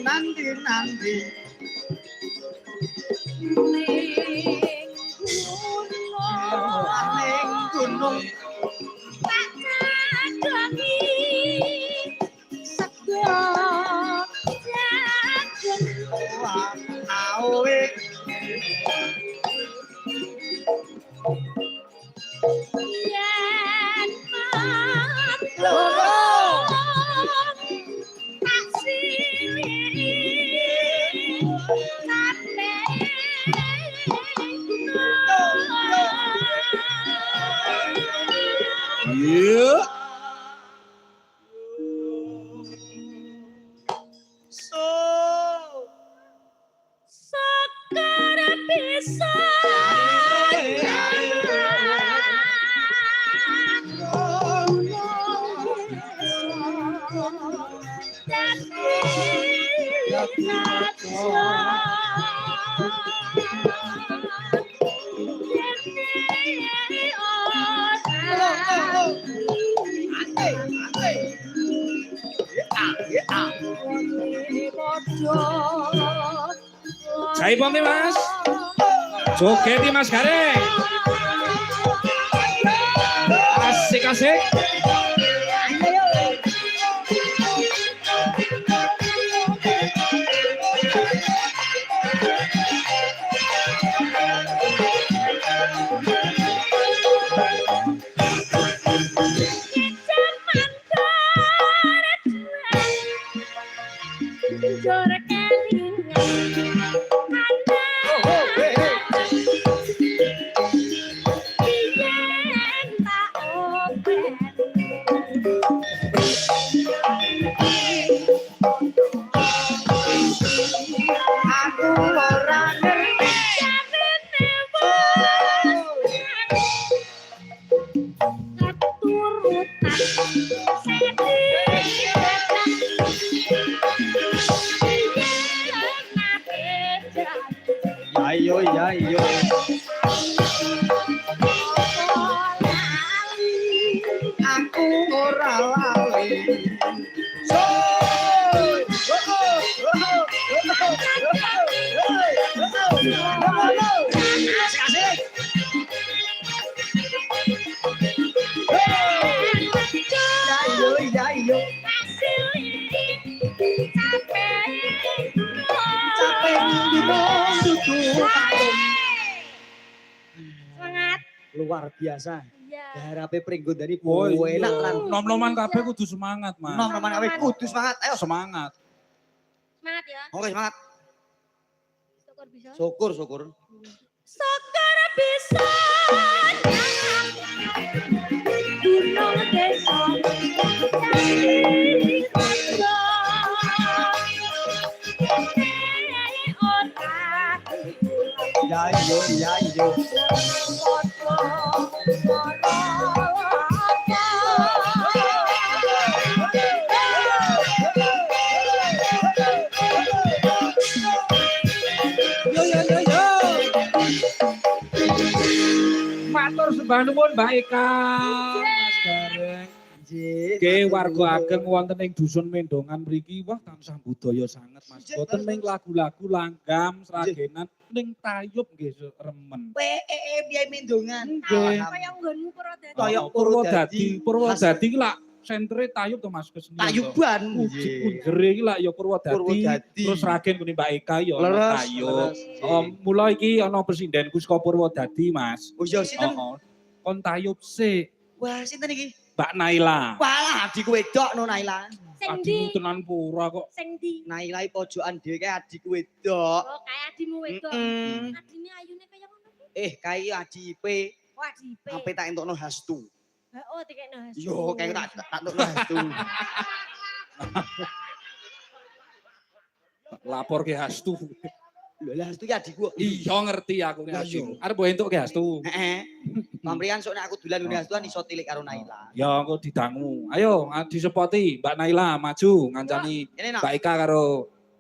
nanti ning gunung tak cadangi sego jajan awe yen tak silih Iya. Sekar bisa Jai pompi Mas. Jogeti Mas Gareng. Asik-asik. Ayo ya iyo aku ora lali Semangat. luar biasa. Iya. Harape pringgo dari Oh, enak lan. Nom-noman kabeh kudu semangat, Mas. Nom-noman kabeh kudu semangat. Ayo Semangat. Semangat ya. oke semangat. Syukur bisa. Syukur. Sekar bisa gunung desa Ya iyo. Matur sembah nuwun Mbak Eka. Mas Gareng. Nggih warga ageng wonten ing dusun Mendongan mriki wah tansah budaya sanget Mas. Boten ning lagu-lagu langgam, sragenan ning tayub nggih remen. Piye mendongan? Kaya nggonmu Purwodadi. Kaya Purwodadi. Purwodadi ki lak sentre tayub to Mas kesenian. Tayuban. Ujung-ujungere iki lak ya Purwodadi. Terus ragen kene Mbak Eka ya ana tayub. Mula iki ana presindenku saka Purwodadi Mas. Oh iya sinten? Kon tayub sik. Wah sinten iki? Mbak Naila. Walah adikku wedok no Naila. Sing Adimu ndi? tenan pura kok. Sing ndi? Naila pojokan dhewe kae adikku wedok. Oh, kayak adimu wedok. Mm. Adine ayune kaya ngono ki. Kae adipe Oh, adipe. ape tak entukno hastu. Oh, dikekno hasil. Yo kae tak entukno hastu. Lapor ke Hastu. Lho lah hastu ki adikku. Iya ngerti aku nek Lah, Hastu. iya. Arep mbok entuk ke Hastu. Heeh. Pamrian sok nek aku dolan ngene hastuan iso tilik karo Naila. Ya engko didangu. Ayo disepoti Mbak Naila maju ngancani Ini nak. Mbak Eka karo